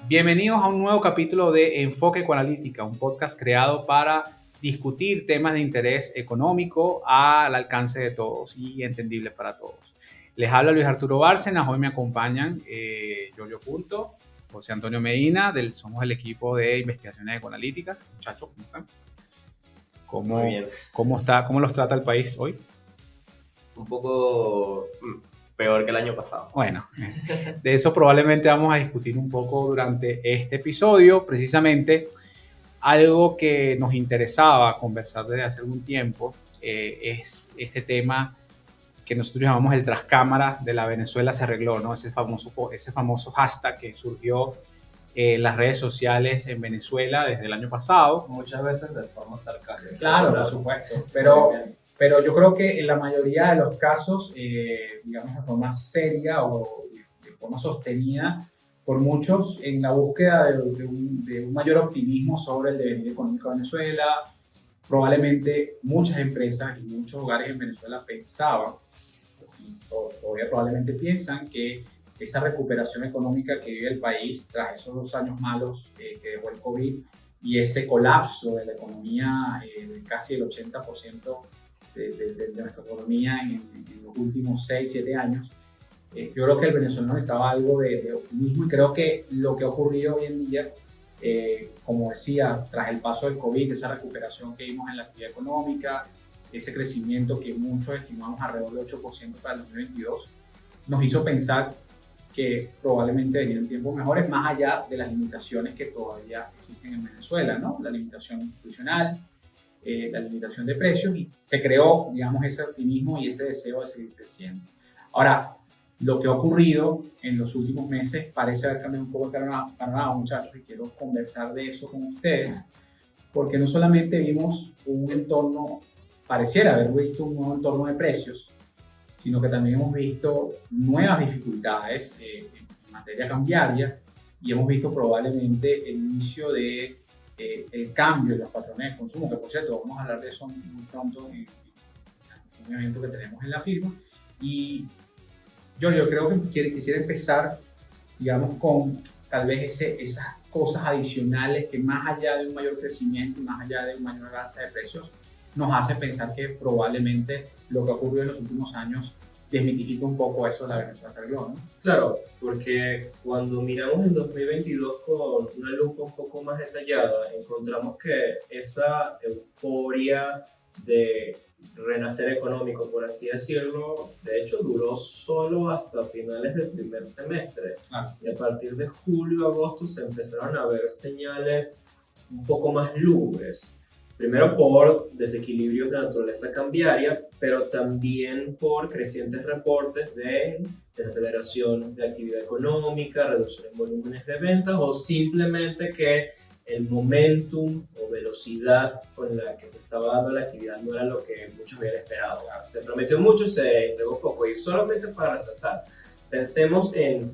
Bienvenidos a un nuevo capítulo de Enfoque Ecoanalítica, un podcast creado para discutir temas de interés económico al alcance de todos y entendible para todos. Les habla Luis Arturo Bárcenas, hoy me acompañan Yoyo Culto, José Antonio Medina, somos el equipo de investigaciones ecoanalíticas. Muchachos, ¿cómo están? Muy bien. ¿Cómo los trata el país hoy? Un poco peor que el año pasado. Bueno, de eso probablemente vamos a discutir un poco durante este episodio. Precisamente algo que nos interesaba conversar desde hace algún tiempo es este tema que nosotros llamamos el trascámara de la Venezuela se arregló, ¿no? Ese famoso hashtag que surgió en las redes sociales en Venezuela desde el año pasado. Muchas veces de forma sarcástica. Claro, por supuesto, pero yo creo que en la mayoría de los casos, digamos de forma seria o de forma sostenida, por muchos en la búsqueda de un mayor optimismo sobre el devenir económico de Venezuela. Probablemente muchas empresas y muchos hogares en Venezuela pensaban, y todavía probablemente piensan, que esa recuperación económica que vive el país tras esos 2 años malos que dejó el COVID y ese colapso de la economía, de casi el 80% de nuestra economía en los últimos 6-7 años, yo creo que el venezolano necesitaba algo de optimismo, y creo que lo que ha ocurrido hoy en día, como decía, tras el paso del COVID, esa recuperación que vimos en la actividad económica, ese crecimiento que muchos estimamos alrededor de 8% para el 2022, nos hizo pensar que probablemente venían tiempos mejores, más allá de las limitaciones que todavía existen en Venezuela, ¿no? La limitación institucional, la limitación de precios, y se creó, digamos, ese optimismo y ese deseo de seguir creciendo. Ahora, lo que ha ocurrido en los últimos meses parece haber cambiado un poco el panorama, muchachos, y quiero conversar de eso con ustedes, porque no solamente vimos un entorno, pareciera haber visto un nuevo entorno de precios, sino que también hemos visto nuevas dificultades en materia cambiaria, y hemos visto probablemente el inicio de el cambio de los patrones de consumo, que por cierto vamos a hablar de eso muy pronto en un evento que tenemos en la firma. Y yo creo que quisiera empezar, digamos, con tal vez esas cosas adicionales que, más allá de un mayor crecimiento y más allá de un mayor alza de precios, nos hace pensar que probablemente lo que ha ocurrido en los últimos años desmitifica un poco eso de la Venezuela se arregló, ¿no? Claro, porque cuando miramos el 2022 con una lupa un poco más detallada, encontramos que esa euforia de renacer económico, por así decirlo, de hecho duró solo hasta finales del primer semestre. Y a partir de julio, agosto se empezaron a ver señales un poco más lúgubres. Primero por desequilibrios de naturaleza cambiaria, pero también por crecientes reportes de desaceleración de actividad económica, reducción en volúmenes de ventas, o simplemente que el momentum o velocidad con la que se estaba dando la actividad no era lo que muchos habían esperado. Se prometió mucho, se entregó poco. Y solamente para resaltar, pensemos en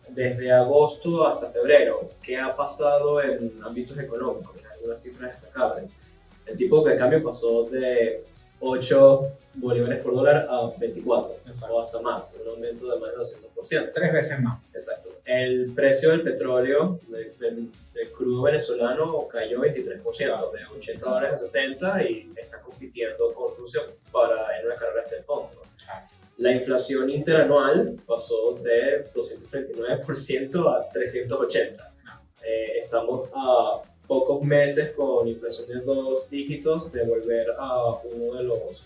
desde agosto hasta febrero, ¿qué ha pasado en ámbitos económicos? Algunas cifras destacables. El tipo de cambio pasó de 8 bolívares por dólar a 24, o hasta más, un aumento de más de 200%. 3 veces más. Exacto. El precio del petróleo, del crudo venezolano, cayó 23%, de 80 dólares a 60, y está compitiendo con Rusia en una carrera hacia el fondo. La inflación interanual pasó de 239% a 380%. Estamos a pocos meses con inflación de 2 dígitos de volver a uno de los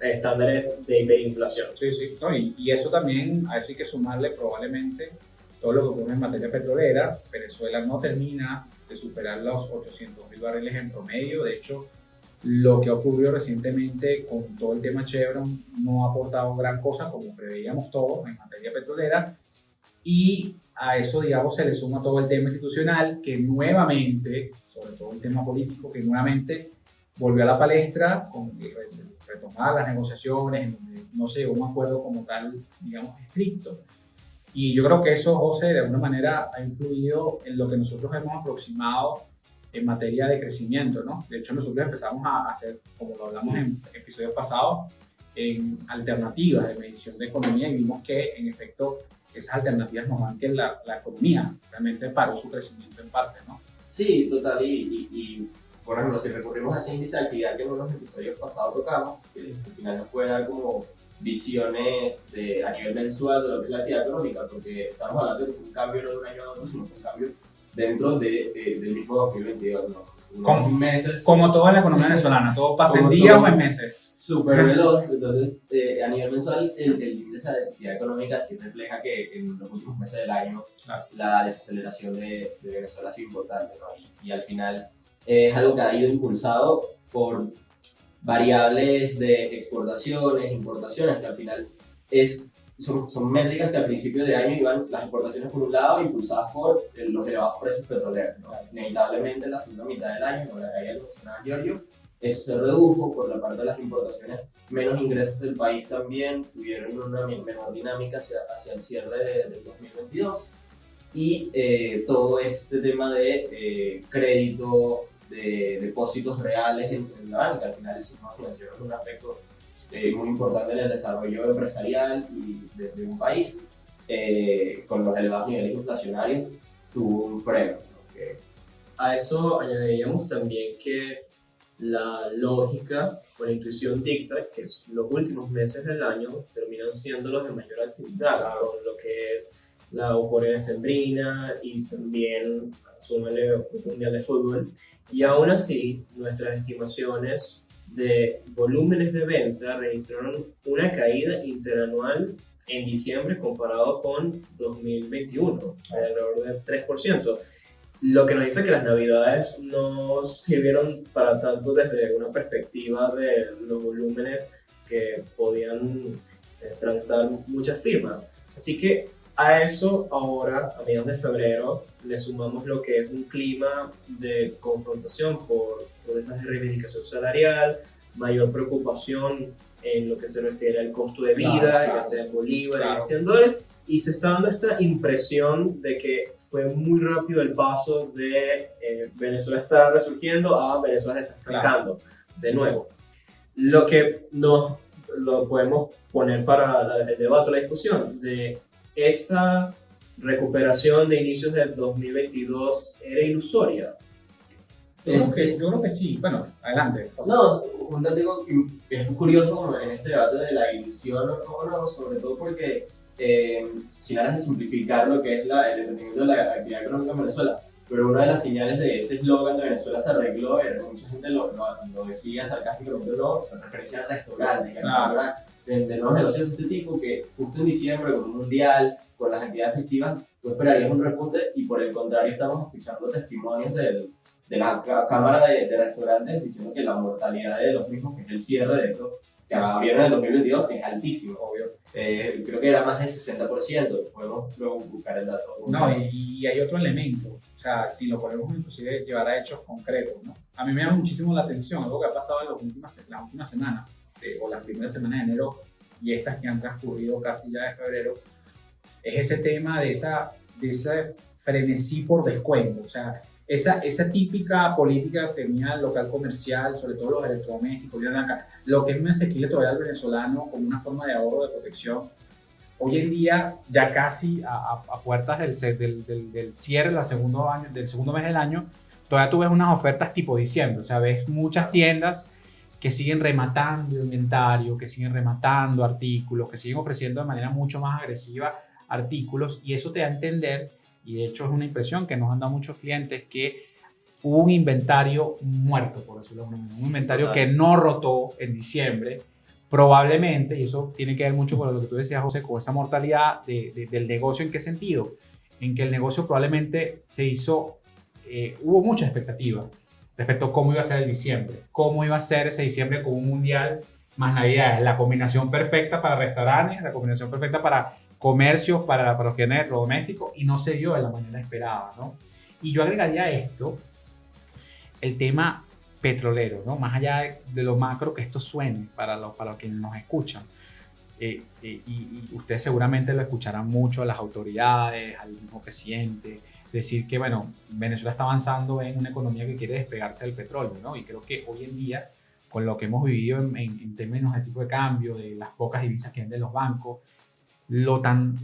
estándares de hiperinflación. Sí, no, y eso también, a eso hay que sumarle probablemente todo lo que ocurre en materia petrolera. Venezuela no termina de superar los 800.000 barriles en promedio. De hecho, lo que ocurrió recientemente con todo el tema Chevron no ha aportado gran cosa, como preveíamos todos en materia petrolera. Y a eso, digamos, se le suma todo el tema institucional, que nuevamente, sobre todo el tema político, que nuevamente volvió a la palestra con retomar las negociaciones, en donde no se llegó a un acuerdo como tal, digamos, estricto. Y yo creo que eso, José, de alguna manera ha influido en lo que nosotros hemos aproximado en materia de crecimiento, ¿no? De hecho, nosotros empezamos a hacer, como lo hablamos en episodios pasados, en alternativas de medición de economía, y vimos que, en efecto, esas alternativas nos dan que la economía realmente paró su crecimiento en parte, ¿no? Sí, total, y por ejemplo, si recurrimos a ese índice de actividad que en unos episodios pasados tocamos, que al final nos puede dar como visiones a nivel mensual de lo que es la actividad económica, porque estamos hablando de un cambio no de un año a otro, sino un cambio dentro del mismo 2022, ¿no? Como- meses Como toda la economía venezolana, todo pasa en Como días todo. o en meses. súper veloz, entonces a nivel mensual el índice de actividad económica sí refleja que en los últimos meses del año Claro. la desaceleración de Venezuela ha sido importante, ¿no? Y al final es algo que ha ido impulsado por variables de exportaciones, importaciones, que al final son métricas que al principio de año iban las exportaciones por un lado impulsadas por los elevados precios petroleros, ¿no? Inevitablemente en la segunda mitad del año, con la caída del mencionaba Giorgio, eso se redujo por la parte de las importaciones, menos ingresos del país también tuvieron una menor dinámica hacia el cierre del 2022 y todo este tema de crédito, de depósitos reales en la banca, al final el sistema financiero es un aspecto muy importante en el desarrollo empresarial y de un país, con los elevados niveles inflacionarios, tuvo un freno, ¿no? A eso añadiríamos también que la lógica o la intuición dicta que los últimos meses del año terminan siendo los de mayor actividad, con lo que es la euforia decembrina y también súmale un mundial de fútbol. Y aún así, nuestras estimaciones de volúmenes de venta registraron una caída interanual en diciembre comparado con 2021, alrededor del 3%. Lo que nos dice que las navidades no sirvieron para tanto desde una perspectiva de los volúmenes que podían transar muchas firmas. Así que a eso ahora, a mediados de febrero, le sumamos lo que es un clima de confrontación por esa reivindicación salarial, mayor preocupación en lo que se refiere al costo de vida, Claro, ya sea en bolívares, claro. ya sea en dólares, y se está dando esta impresión de que fue muy rápido el paso de Venezuela está resurgiendo a Venezuela se está estancando de nuevo. Lo que nos lo podemos poner para el debate, la discusión de esa recuperación de inicios del 2022 era ilusoria. Yo creo que sí. Bueno, adelante. No, un dato que es curioso como en este debate de la ilusión o no, sobre todo porque sin ganas de simplificar lo que es el entendimiento de la actividad económica en Venezuela, pero una de las señales de ese eslogan de Venezuela se arregló, mucha gente lo decía sarcásticamente, no, en referencia a restaurantes, que Claro. de nuevos negocios de este tipo, que justo en diciembre, con un mundial, con las actividades festivas, tú esperarías un repunte y por el contrario estamos escuchando testimonios de la Cámara de Restaurantes diciendo que la mortalidad de los mismos, que es el cierre de estos, que abrieron en el 2022, es altísimo. Obvio. Creo que era más del 60%, podemos luego buscar el dato. No, y hay otro elemento, o sea, si lo podemos inclusive llevar a hechos concretos, ¿no? A mí me llama muchísimo la atención algo que ha pasado en las últimas semanas, o las primeras semanas de enero y estas que han transcurrido casi ya de febrero, es ese tema de ese frenesí por descuento, o sea, esa típica política que tenía el local comercial, sobre todo los electrodomésticos, lo que es muy asequible todavía al venezolano como una forma de ahorro, de protección. Hoy en día, ya casi a puertas del cierre del segundo mes del año, todavía tú ves unas ofertas tipo diciembre, o sea, ves muchas tiendas que siguen rematando inventario, que siguen rematando artículos, que siguen ofreciendo de manera mucho más agresiva artículos, y eso te da a entender, y de hecho es una impresión que nos han dado muchos clientes, que hubo un inventario muerto, por decirlo de alguna manera, un inventario que no rotó en diciembre, probablemente, y eso tiene que ver mucho con lo que tú decías, José, con esa mortalidad del negocio. ¿En qué sentido? En que el negocio probablemente hubo mucha expectativa respecto a cómo iba a ser el diciembre, cómo iba a ser ese diciembre con un mundial más navidades, la combinación perfecta para restaurantes, la combinación perfecta para comercios, para los géneros domésticos, y no se dio de la manera esperada, ¿no? Y yo agregaría a esto el tema petrolero, ¿no? Más allá de lo macro que esto suene para los quienes nos escuchan. Y ustedes seguramente lo escucharán mucho a las autoridades, al mismo presidente, decir que, bueno, Venezuela está avanzando en una economía que quiere despegarse del petróleo, ¿no? Y creo que hoy en día, con lo que hemos vivido en términos de tipo de cambio, de las pocas divisas que venden los bancos, lo tan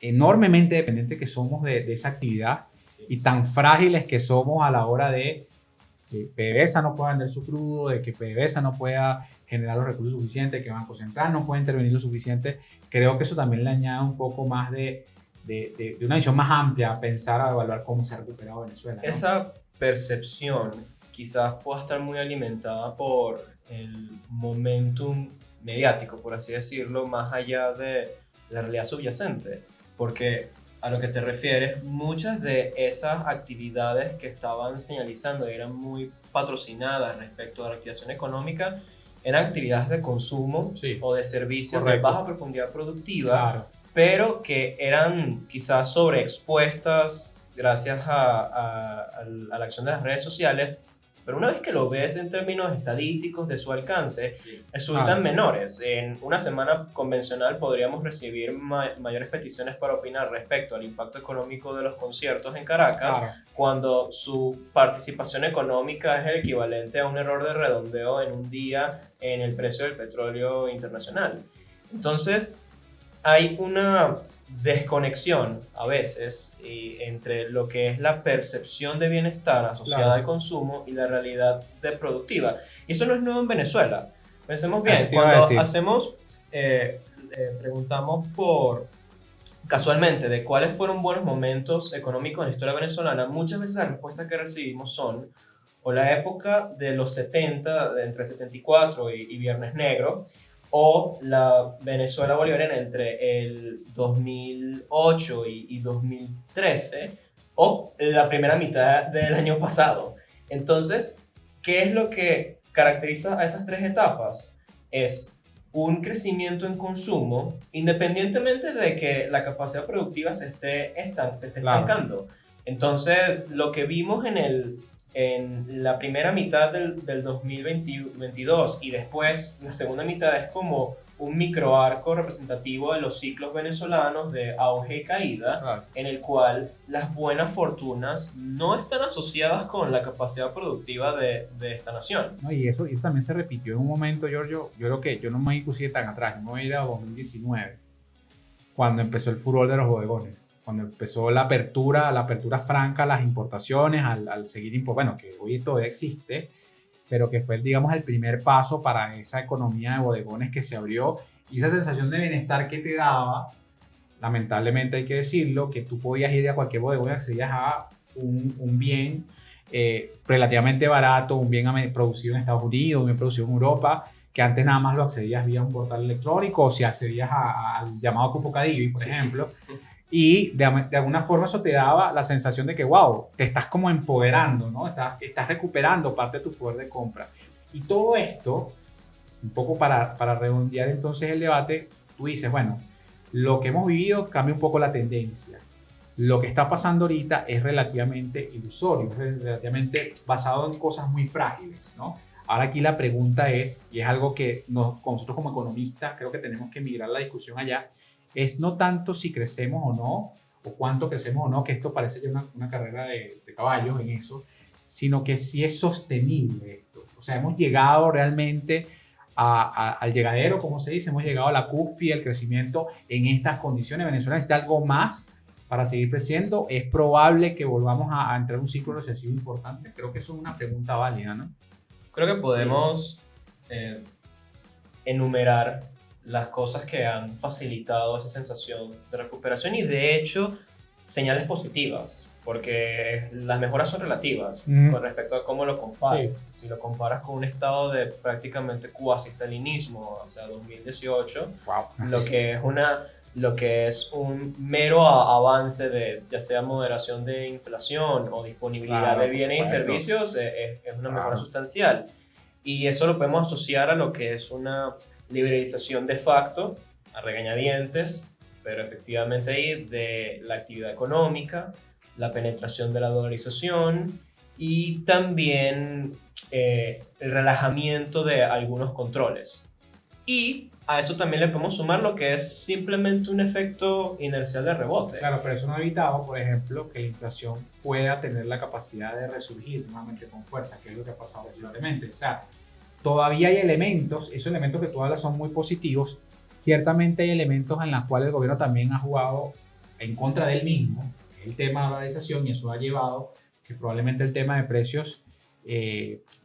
enormemente dependientes que somos de esa actividad y tan frágiles que somos a la hora de que PDVSA no pueda vender su crudo, de que PDVSA no pueda generar los recursos suficientes, que Banco Central no pueda intervenir lo suficiente. Creo que eso también le añade un poco más de una visión más amplia a pensar, a evaluar cómo se ha recuperado Venezuela, ¿no? Esa percepción quizás pueda estar muy alimentada por el momentum mediático, por así decirlo, más allá de la realidad subyacente. Porque a lo que te refieres, muchas de esas actividades que estaban señalizando y eran muy patrocinadas respecto a la activación económica eran actividades de consumo Sí. o de servicios Correcto. de baja profundidad productiva, Claro. pero que eran quizás sobreexpuestas gracias a la acción de las redes sociales. Pero una vez que lo ves en términos estadísticos de su alcance, resultan Claro. menores. En una semana convencional podríamos recibir mayores peticiones para opinar respecto al impacto económico de los conciertos en Caracas, Claro. cuando su participación económica es el equivalente a un error de redondeo en un día en el precio del petróleo internacional. Entonces, hay una desconexión a veces entre lo que es la percepción de bienestar asociada Claro. al consumo y la realidad de productiva. Y eso no es nuevo en Venezuela. Pensemos bien, Eso te iba a cuando decir. hacemos, preguntamos por casualmente de cuáles fueron buenos momentos económicos en la historia venezolana, muchas veces las respuestas que recibimos son o la época de los 70, entre 74 y Viernes Negro, o la Venezuela bolivariana entre el 2008 y 2013, o la primera mitad del año pasado. Entonces, ¿qué es lo que caracteriza a esas tres etapas? Es un crecimiento en consumo, independientemente de que la capacidad productiva se esté estancando. Entonces, lo que vimos en la primera mitad del 2022 y después la segunda mitad es como un microarco representativo de los ciclos venezolanos de auge y caída, Claro. en el cual las buenas fortunas no están asociadas con la capacidad productiva de esta nación. No, y eso también se repitió en un momento, Giorgio. Yo creo que yo no me inclusive tan atrás, yo me voy a ir a 2019, cuando empezó el furor de los bodegones, cuando empezó la apertura franca a las importaciones, al seguir bueno, que hoy todavía existe, pero que fue, digamos, el primer paso para esa economía de bodegones que se abrió, y esa sensación de bienestar que te daba, lamentablemente hay que decirlo, que tú podías ir a cualquier bodegón y accedías a un bien relativamente barato, un bien producido en Estados Unidos, un bien producido en Europa, que antes nada más lo accedías vía un portal electrónico o si accedías al llamado Cupo Cadivi, por ejemplo. Y de alguna forma eso te daba la sensación de que, wow, te estás como empoderando, ¿no? Estás recuperando parte de tu poder de compra. Y todo esto, un poco para redondear entonces el debate, tú dices, bueno, lo que hemos vivido cambia un poco la tendencia. Lo que está pasando ahorita es relativamente ilusorio, es relativamente basado en cosas muy frágiles, ¿no? Ahora aquí la pregunta es, y es algo que nosotros como economistas creo que tenemos que migrar la discusión allá, es no tanto si crecemos o no, o cuánto crecemos o no, que esto parece ya una carrera de caballos en eso, sino que si es sostenible esto. O sea, hemos llegado realmente al llegadero, como se dice, hemos llegado a la cúspide del crecimiento en estas condiciones. Venezuela necesita algo más para seguir creciendo. Es probable que volvamos a entrar en un ciclo recesivo importante. Creo que eso es una pregunta válida, ¿no? Creo que podemos enumerar las cosas que han facilitado esa sensación de recuperación y de hecho señales positivas, porque las mejoras son relativas con respecto a cómo lo compares. Sí. Si lo comparas con un estado de prácticamente cuasi-stalinismo hacia 2018, wow. lo que es un mero avance de ya sea moderación de inflación o disponibilidad de bienes y servicios es una mejora sustancial. Y eso lo podemos asociar a lo que es una liberalización de facto, a regañadientes, pero efectivamente ahí de la actividad económica, la penetración de la dolarización y también el relajamiento de algunos controles. Y a eso también le podemos sumar lo que es simplemente un efecto inercial de rebote. Claro, pero eso no ha evitado, por ejemplo, que la inflación pueda tener la capacidad de resurgir nuevamente con fuerza, que es lo que ha pasado recientemente. O sea, todavía hay elementos, esos elementos que tú hablas son muy positivos. Ciertamente hay elementos en los cuales el gobierno también ha jugado en contra del mismo, el tema de la dolarización, y eso ha llevado que probablemente el tema de precios,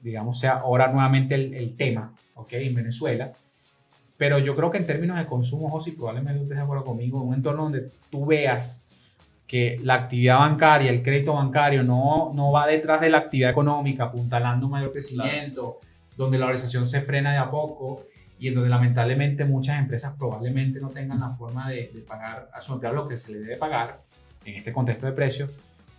digamos, sea ahora nuevamente el tema, ¿ok? En Venezuela. Pero yo creo que en términos de consumo, José, probablemente usted esté de acuerdo conmigo, en un entorno donde tú veas que la actividad bancaria, el crédito bancario no va detrás de la actividad económica, apuntalando un mayor crecimiento, donde la valorización se frena de a poco y en donde lamentablemente muchas empresas probablemente no tengan la forma de pagar a su empleado lo que se le debe pagar en este contexto de precios.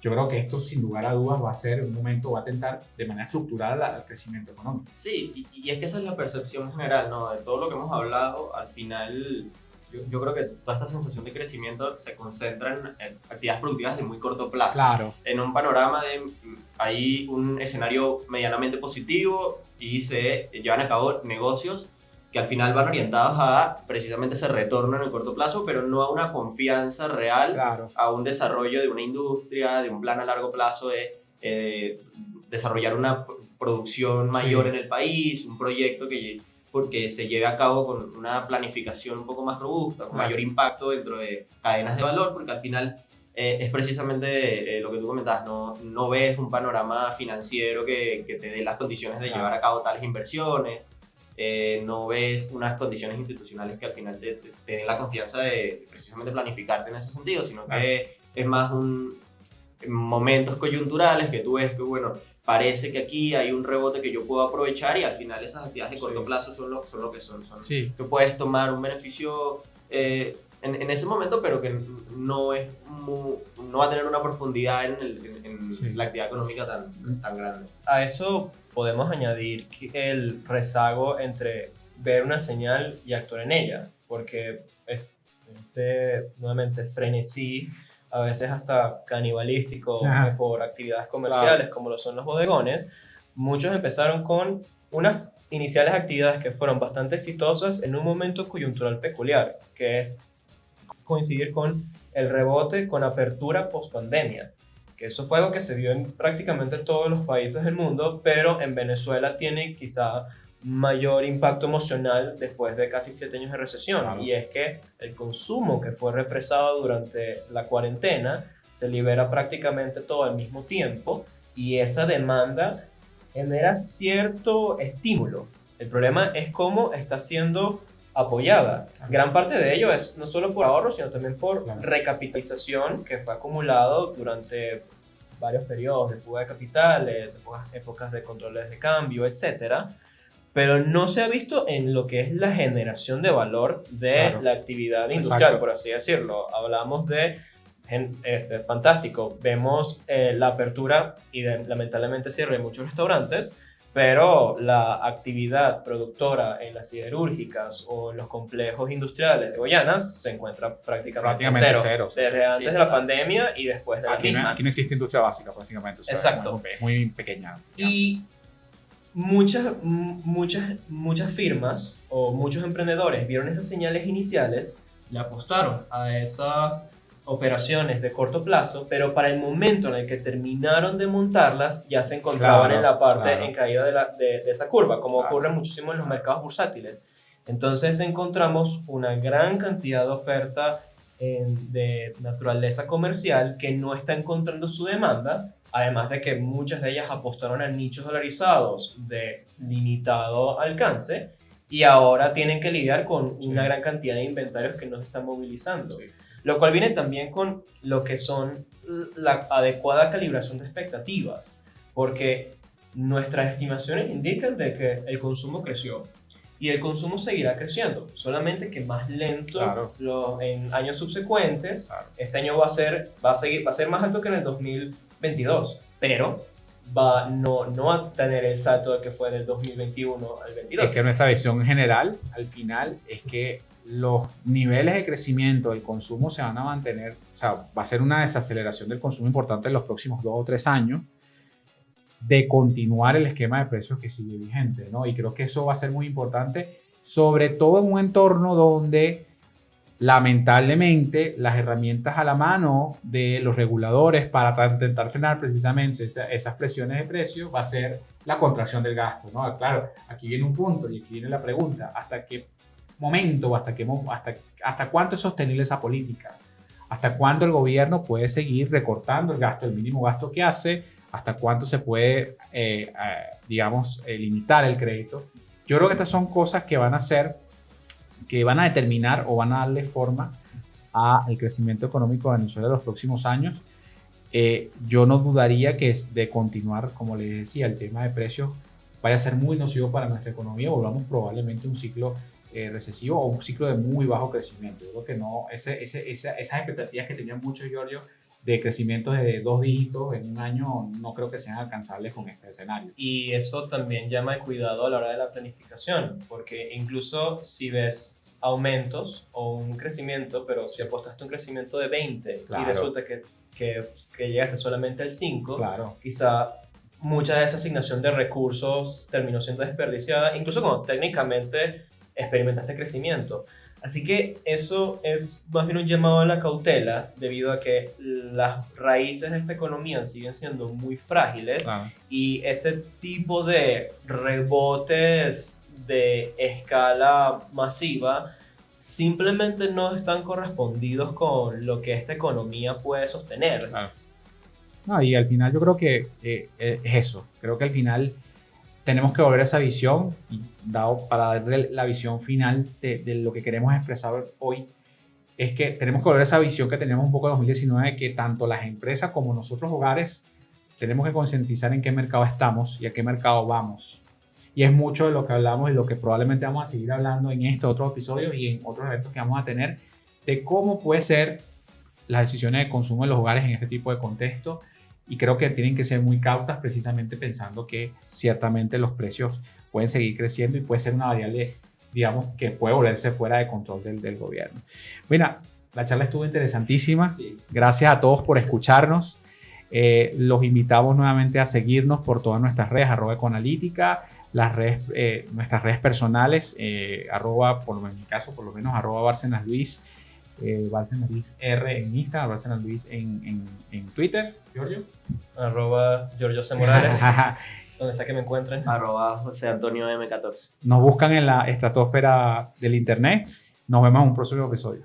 Yo creo que esto, sin lugar a dudas, va a ser un momento, va a atentar de manera estructural al crecimiento económico. Sí, y es que esa es la percepción general, ¿no? De todo lo que hemos hablado, al final yo creo que toda esta sensación de crecimiento se concentra en actividades productivas de muy corto plazo. Claro. En un panorama de hay un escenario medianamente positivo y se llevan a cabo negocios que al final van orientados a precisamente ese retorno en el corto plazo, pero no a una confianza real, Claro. a un desarrollo de una industria, de un plan a largo plazo de desarrollar una producción mayor en el país, un proyecto porque se lleve a cabo con una planificación un poco más robusta, con mayor impacto dentro de cadenas de valor, porque al final es precisamente lo que tú comentabas, no ves un panorama financiero que te dé las condiciones de llevar a cabo tales inversiones, no ves unas condiciones institucionales que al final te den la confianza de precisamente planificarte en ese sentido, sino que es más momentos coyunturales que tú ves que, bueno, parece que aquí hay un rebote que yo puedo aprovechar y al final esas actividades de corto plazo son lo que son que puedes tomar un beneficio en ese momento, pero que no va a tener una profundidad en la actividad económica tan grande. A eso podemos añadir el rezago entre ver una señal y actuar en ella, porque nuevamente frenesí, a veces hasta canibalístico, por actividades comerciales, como lo son los bodegones. Muchos empezaron con unas iniciales actividades que fueron bastante exitosas en un momento coyuntural peculiar, que es coincidir con el rebote con apertura post-pandemia, que eso fue algo que se vio en prácticamente todos los países del mundo, pero en Venezuela tiene quizá mayor impacto emocional después de casi 7 años de recesión. Claro. Y es que el consumo que fue represado durante la cuarentena se libera prácticamente todo al mismo tiempo y esa demanda genera cierto estímulo. El problema es cómo está siendo apoyada. Gran parte de ello es no solo por ahorro, sino también por recapitalización que fue acumulado durante varios periodos de fuga de capitales, épocas de controles de cambio, etcétera. Pero no se ha visto en lo que es la generación de valor de la actividad industrial, por así decirlo. Hablamos de, fantástico, vemos la apertura y lamentablemente cierre de muchos restaurantes, pero la actividad productora en las siderúrgicas o en los complejos industriales de Guayanas se encuentra prácticamente cero. Desde antes de la pandemia y después de la misma. Aquí no existe industria básica, prácticamente. O sea, exacto. Es muy pequeña. Y muchas firmas o muchos emprendedores vieron esas señales iniciales y apostaron a esas operaciones de corto plazo, pero para el momento en el que terminaron de montarlas ya se encontraban en la parte en caída de esa curva, como ocurre muchísimo en los mercados bursátiles. Entonces encontramos una gran cantidad de oferta de naturaleza comercial que no está encontrando su demanda, además de que muchas de ellas apostaron a nichos dolarizados de limitado alcance y ahora tienen que lidiar con una gran cantidad de inventarios que no se están movilizando. Lo cual viene también con lo que son la adecuada calibración de expectativas, porque nuestras estimaciones indican de que el consumo creció y el consumo seguirá creciendo, solamente que más lento en años subsecuentes. Este año va a ser más alto que en el 2022, pero no va a tener el salto que fue del 2021 al 22. Es que nuestra visión general, al final, es que los niveles de crecimiento del consumo se van a mantener, o sea, va a ser una desaceleración del consumo importante en los próximos 2 o 3 años de continuar el esquema de precios que sigue vigente, ¿no? Y creo que eso va a ser muy importante, sobre todo en un entorno donde lamentablemente las herramientas a la mano de los reguladores para intentar frenar precisamente esas presiones de precios va a ser la contracción del gasto, ¿no? Claro, aquí viene un punto y aquí viene la pregunta, ¿hasta qué momento, hasta cuánto es sostenible esa política? hasta cuándo el gobierno puede seguir recortando el gasto, el mínimo gasto que hace, hasta cuánto se puede, digamos, limitar el crédito. Yo creo que estas son cosas que van a hacer, que van a determinar o van a darle forma al crecimiento económico de Venezuela en los próximos años. Yo no dudaría que de continuar, como les decía, el tema de precios vaya a ser muy nocivo para nuestra economía. Volvamos probablemente a un ciclo recesivo o un ciclo de muy bajo crecimiento. Yo creo que no, esas expectativas que tenían muchos, Giorgio, de crecimientos de 2 dígitos en un año, no creo que sean alcanzables con este escenario. Y eso también llama el cuidado a la hora de la planificación, porque incluso si ves aumentos o un crecimiento, pero si apostaste un crecimiento de 20 claro, y resulta que llegaste solamente al 5, claro, quizá mucha de esa asignación de recursos terminó siendo desperdiciada, incluso cuando técnicamente experimentaste crecimiento. Así que eso es más bien un llamado a la cautela, debido a que las raíces de esta economía siguen siendo muy frágiles, claro. Y ese tipo de rebotes de escala masiva simplemente no están correspondidos con lo que esta economía puede sostener. Claro. No, y al final yo creo que es eso. Creo que al final tenemos que volver a esa visión, y para darle la visión final de lo que queremos expresar hoy, es que tenemos que volver a esa visión que teníamos un poco en 2019, que tanto las empresas como nosotros hogares tenemos que concientizar en qué mercado estamos y a qué mercado vamos. Y es mucho de lo que hablamos y lo que probablemente vamos a seguir hablando en estos otros episodios y en otros eventos que vamos a tener, de cómo puede ser las decisiones de consumo en los hogares en este tipo de contexto. Y creo que tienen que ser muy cautas, precisamente pensando que ciertamente los precios pueden seguir creciendo y puede ser una variable, digamos, que puede volverse fuera de control del gobierno. Mira, la charla estuvo interesantísima. Sí. Gracias a todos por escucharnos. Los invitamos nuevamente a seguirnos por todas nuestras redes, @ecoanalítica, las redes, nuestras redes personales, en mi caso, por lo menos, @Bárcenas Luis, Bárcenas Luis R en Instagram, Bárcenas Luis en Twitter. Giorgio. @Giorgio C. Morales, donde sea que me encuentren. @José Antonio M14. Nos buscan en la estratosfera del internet. Nos vemos en un próximo episodio.